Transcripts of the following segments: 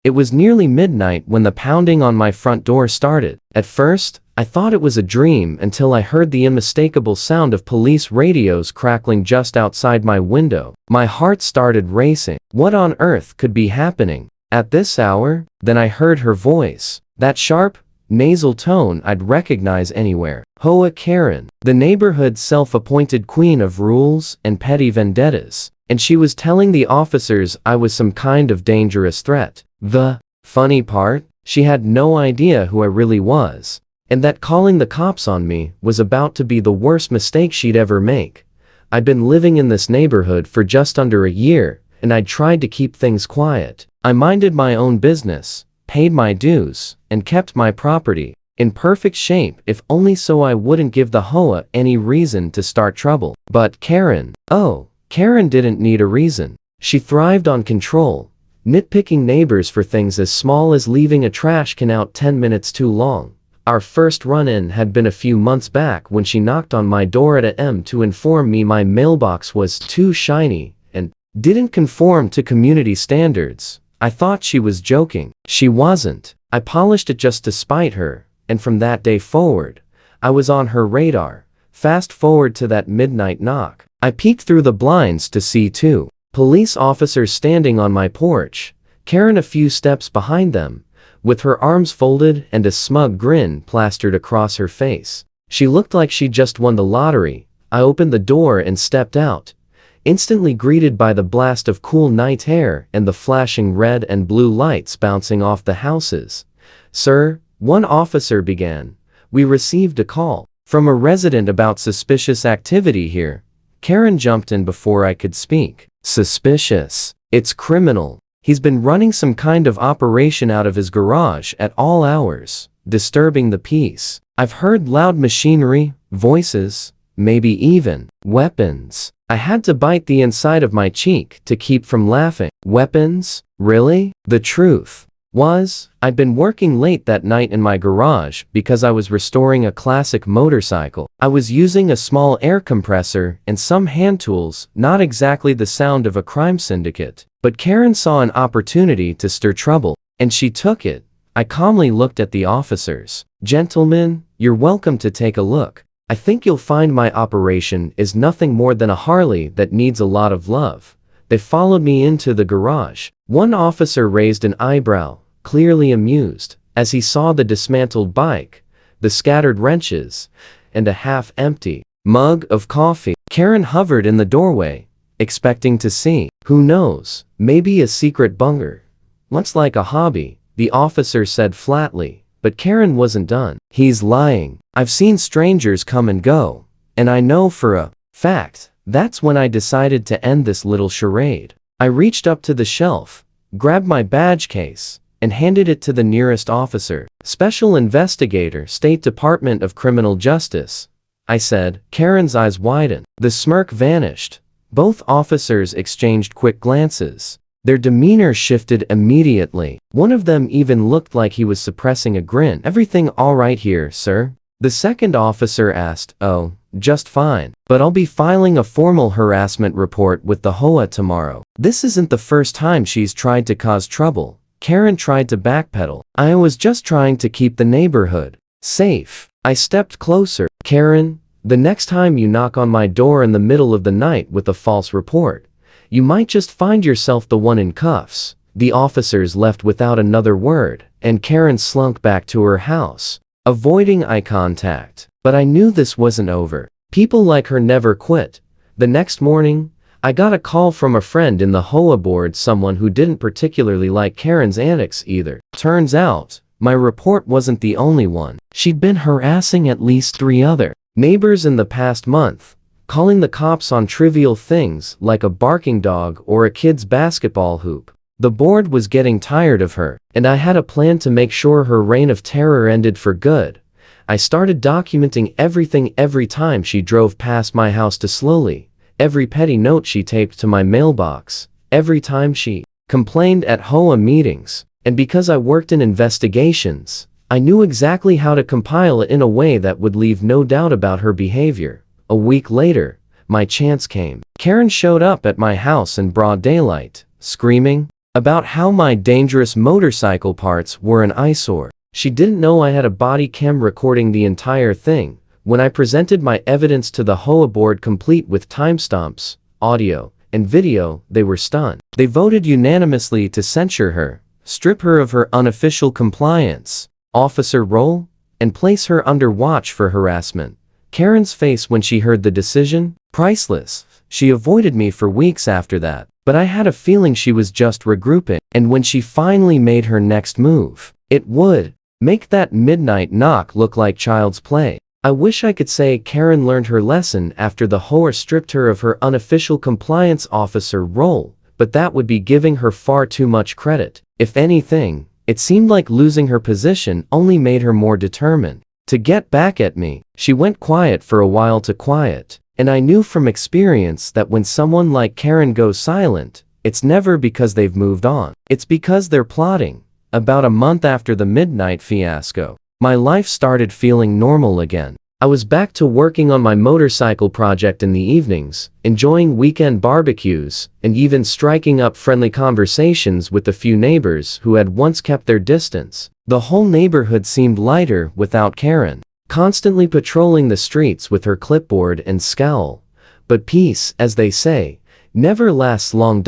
It was nearly midnight when the pounding on my front door started. At first, I thought it was a dream until I heard the unmistakable sound of police radios crackling just outside my window. My heart started racing. What on earth could be happening at this hour? Then I heard her voice. That sharp, nasal tone I'd recognize anywhere. HOA Karen, the neighborhood's self-appointed queen of rules and petty vendettas. And she was telling the officers I was some kind of dangerous threat. The funny part? She had no idea who I really was. And that calling the cops on me was about to be the worst mistake she'd ever make. I'd been living in this neighborhood for just under a year, and I'd tried to keep things quiet. I minded my own business, paid my dues, and kept my property in perfect shape, if only so I wouldn't give the HOA any reason to start trouble. But Karen, oh, Karen didn't need a reason. She thrived on control, nitpicking neighbors for things as small as leaving a trash can out 10 minutes too long. Our first run-in had been a few months back when she knocked on my door at AM to inform me my mailbox was too shiny and didn't conform to community standards. I thought she was joking. She wasn't. I polished it just to spite her, and from that day forward, I was on her radar. Fast forward to that midnight knock. I peeked through the blinds to see two police officers standing on my porch, Karen a few steps behind them, with her arms folded and a smug grin plastered across her face. She looked like she'd just won the lottery. I opened the door and stepped out, instantly greeted by the blast of cool night air and the flashing red and blue lights bouncing off the houses. "Sir," one officer began, "we received a call from a resident about suspicious activity here." Karen jumped in before I could speak. "Suspicious? It's criminal. He's been running some kind of operation out of his garage at all hours, disturbing the peace. I've heard loud machinery, voices, maybe even weapons." I had to bite the inside of my cheek to keep from laughing. Weapons? Really? The truth was, I'd been working late that night in my garage because I was restoring a classic motorcycle. I was using a small air compressor and some hand tools, not exactly the sound of a crime syndicate. But Karen saw an opportunity to stir trouble, and she took it. I calmly looked at the officers. "Gentlemen, you're welcome to take a look. I think you'll find my operation is nothing more than a Harley that needs a lot of love." They followed me into the garage. One officer raised an eyebrow, clearly amused, as he saw the dismantled bike, the scattered wrenches, and a half-empty mug of coffee. Karen hovered in the doorway, expecting to see, who knows, maybe a secret bunger. "Looks like a hobby," the officer said flatly. But Karen wasn't done. "He's lying. I've seen strangers come and go, and I know for a fact." That's when I decided to end this little charade. I reached up to the shelf, grabbed my badge case, and handed it to the nearest officer. "Special Investigator, State Department of Criminal Justice," I said. Karen's eyes widened. The smirk vanished. Both officers exchanged quick glances. Their demeanor shifted immediately. One of them even looked like he was suppressing a grin. "Everything all right here, sir?" The second officer asked. "Oh, just fine. But I'll be filing a formal harassment report with the HOA tomorrow." This isn't the first time she's tried to cause trouble. Karen tried to backpedal. "I was just trying to keep the neighborhood safe." I stepped closer. "Karen, the next time you knock on my door in the middle of the night with a false report, you might just find yourself the one in cuffs." The officers left without another word, and Karen slunk back to her house, avoiding eye contact. But I knew this wasn't over. People like her never quit. The next morning, I got a call from a friend in the HOA board, someone who didn't particularly like Karen's antics either. Turns out, my report wasn't the only one. She'd been harassing at least 3 other neighbors in the past month, calling the cops on trivial things like a barking dog or a kid's basketball hoop. The board was getting tired of her, and I had a plan to make sure her reign of terror ended for good. I started documenting everything. Every time she drove past my house too slowly, every petty note she taped to my mailbox, every time she complained at HOA meetings. And because I worked in investigations, I knew exactly how to compile it in a way that would leave no doubt about her behavior. A week later, my chance came. Karen showed up at my house in broad daylight, screaming, about how my dangerous motorcycle parts were an eyesore. She didn't know I had a body cam recording the entire thing. When I presented my evidence to the HOA board complete with timestamps, audio, and video, they were stunned. They voted unanimously to censure her, strip her of her unofficial compliance officer role, and place her under watch for harassment. Karen's face when she heard the decision? Priceless. She avoided me for weeks after that, but I had a feeling she was just regrouping, and when she finally made her next move, it would make that midnight knock look like child's play. I wish I could say Karen learned her lesson after the HOA stripped her of her unofficial compliance officer role, but that would be giving her far too much credit. If anything, it seemed like losing her position only made her more determined to get back at me. She went quiet for a while to quiet, and I knew from experience that when someone like Karen goes silent, it's never because they've moved on. It's because they're plotting. About a month after the midnight fiasco, my life started feeling normal again. I was back to working on my motorcycle project in the evenings, enjoying weekend barbecues, and even striking up friendly conversations with the few neighbors who had once kept their distance. The whole neighborhood seemed lighter without Karen, constantly patrolling the streets with her clipboard and scowl. But peace, as they say, never lasts long.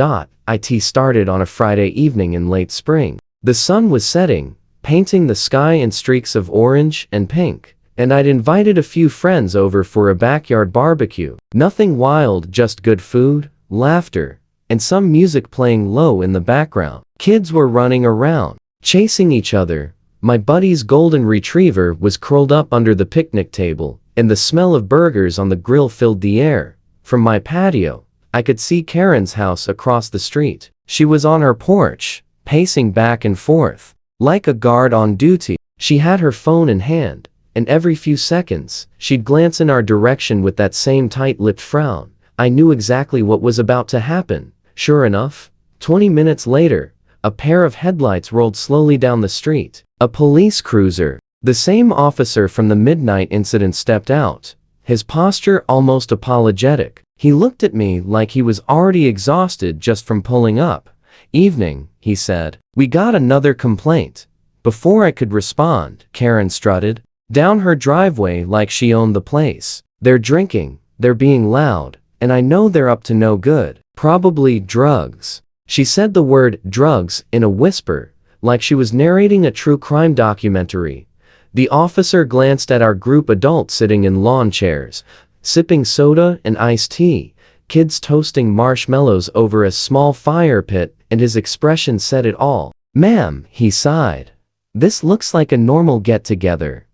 It started on a Friday evening in late spring. The sun was setting, painting the sky in streaks of orange and pink, and I'd invited a few friends over for a backyard barbecue. Nothing wild, just good food, laughter, and some music playing low in the background. Kids were running around, chasing each other. My buddy's golden retriever was curled up under the picnic table, and the smell of burgers on the grill filled the air. From my patio, I could see Karen's house across the street. She was on her porch, pacing back and forth, like a guard on duty. She had her phone in hand, and every few seconds, she'd glance in our direction with that same tight-lipped frown. I knew exactly what was about to happen. Sure enough, 20 minutes later, a pair of headlights rolled slowly down the street. A police cruiser. The same officer from the midnight incident stepped out, his posture almost apologetic. He looked at me like he was already exhausted just from pulling up. "Evening," he said. "We got another complaint." Before I could respond, Karen strutted down her driveway like she owned the place. "They're drinking, they're being loud, and I know they're up to no good. Probably drugs." She said the word drugs in a whisper, like she was narrating a true crime documentary. The officer glanced at our group adults sitting in lawn chairs, sipping soda and iced tea, kids toasting marshmallows over a small fire pit, and his expression said it all. "Ma'am," he sighed, "this looks like a normal get-together."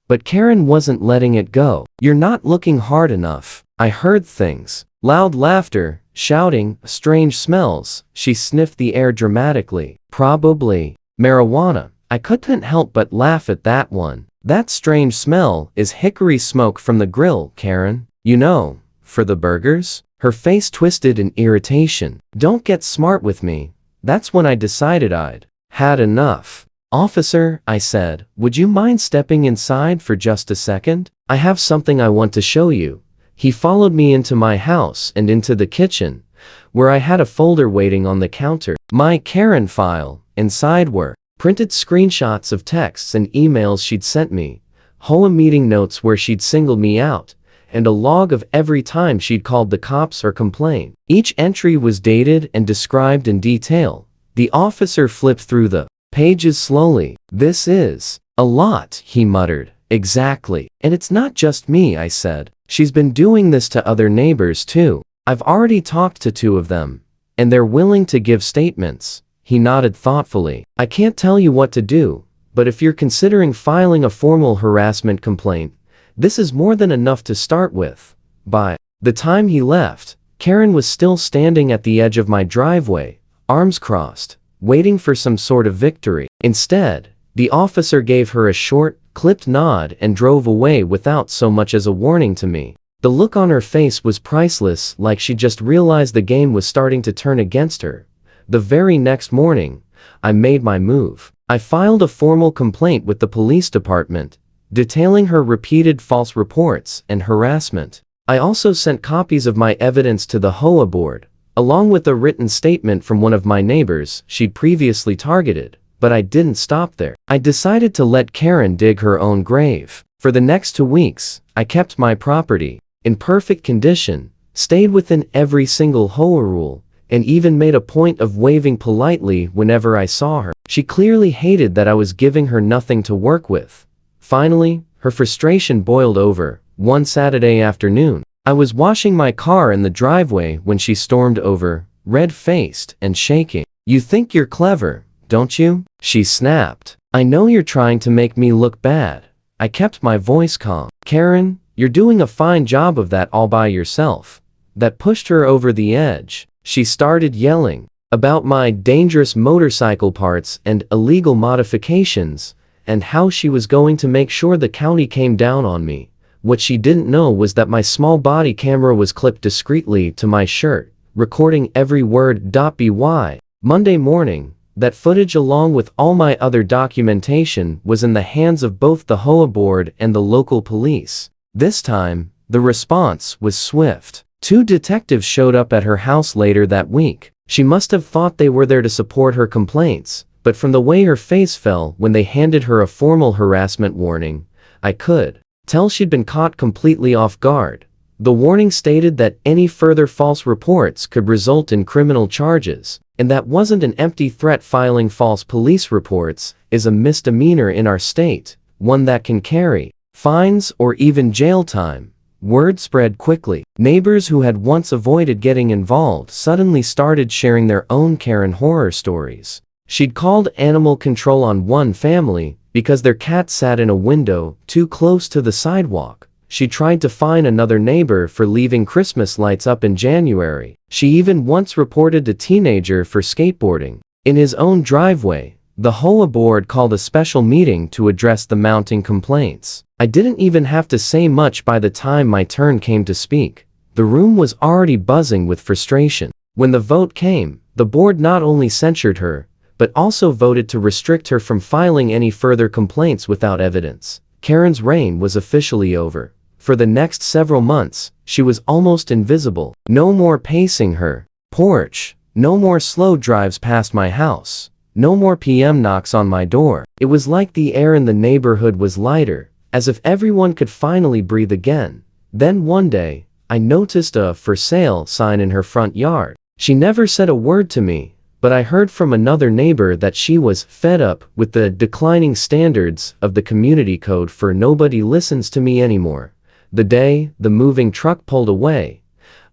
But Karen wasn't letting it go. "You're not looking hard enough." I heard things. Loud laughter, shouting, strange smells. She sniffed the air dramatically. "Probably marijuana." I couldn't help but laugh at that one. "That strange smell is hickory smoke from the grill, Karen. You know, for the burgers?" Her face twisted in irritation. "Don't get smart with me." That's when I decided I'd had enough. "Officer," I said, "would you mind stepping inside for just a second? I have something I want to show you." He followed me into my house and into the kitchen, where I had a folder waiting on the counter. My Karen file. Inside were printed screenshots of texts and emails she'd sent me, HOA meeting notes where she'd singled me out, and a log of every time she'd called the cops or complained. Each entry was dated and described in detail. The officer flipped through the pages slowly. "This is a lot," he muttered. "Exactly. And it's not just me," I said. "She's been doing this to other neighbors too. I've already talked to 2 of them, and they're willing to give statements." He nodded thoughtfully. "I can't tell you what to do, but if you're considering filing a formal harassment complaint, this is more than enough to start with." By the time he left, Karen was still standing at the edge of my driveway, arms crossed, waiting for some sort of victory. Instead, the officer gave her a short, clipped nod and drove away without so much as a warning to me. The look on her face was priceless, like she just realized the game was starting to turn against her. The very next morning, I made my move. I filed a formal complaint with the police department, detailing her repeated false reports and harassment. I also sent copies of my evidence to the HOA board, along with a written statement from one of my neighbors she'd previously targeted. But I didn't stop there. I decided to let Karen dig her own grave. For the next 2 weeks, I kept my property in perfect condition, stayed within every single HOA rule, and even made a point of waving politely whenever I saw her. She clearly hated that I was giving her nothing to work with. Finally, her frustration boiled over. One Saturday afternoon, I was washing my car in the driveway when she stormed over, red-faced and shaking. "You think you're clever, don't you?" she snapped. "I know you're trying to make me look bad." I kept my voice calm. "Karen, you're doing a fine job of that all by yourself." That pushed her over the edge. She started yelling about my dangerous motorcycle parts and illegal modifications, and how she was going to make sure the county came down on me. What she didn't know was that my small body camera was clipped discreetly to my shirt, recording every word. By Monday morning, that footage along with all my other documentation was in the hands of both the HOA board and the local police. This time, the response was swift. 2 detectives showed up at her house later that week. She must have thought they were there to support her complaints, but from the way her face fell when they handed her a formal harassment warning, I could tell she'd been caught completely off guard. The warning stated that any further false reports could result in criminal charges, and that wasn't an empty threat. Filing false police reports is a misdemeanor in our state, one that can carry fines or even jail time. Word spread quickly. Neighbors who had once avoided getting involved suddenly started sharing their own Karen horror stories. She'd called animal control on one family because their cat sat in a window too close to the sidewalk. She tried to fine another neighbor for leaving Christmas lights up in January. She even once reported a teenager for skateboarding in his own driveway. The HOA board called a special meeting to address the mounting complaints. I didn't even have to say much by the time my turn came to speak. The room was already buzzing with frustration. When the vote came, the board not only censured her, but also voted to restrict her from filing any further complaints without evidence. Karen's reign was officially over. For the next several months, she was almost invisible. No more pacing her porch. No more slow drives past my house. No more PM knocks on my door. It was like the air in the neighborhood was lighter, as if everyone could finally breathe again. Then one day, I noticed a "for sale" sign in her front yard. She never said a word to me, but I heard from another neighbor that she was fed up with the declining standards of the community code for "nobody listens to me anymore." The day the moving truck pulled away,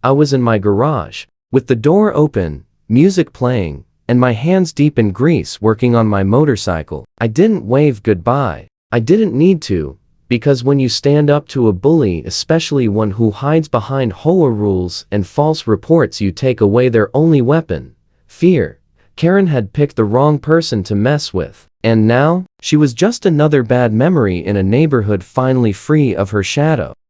I was in my garage, with the door open, music playing, and my hands deep in grease working on my motorcycle. I didn't wave goodbye. I didn't need to, because when you stand up to a bully, especially one who hides behind HOA rules and false reports, you take away their only weapon: fear. Karen had picked the wrong person to mess with, and now, she was just another bad memory in a neighborhood finally free of her shadow.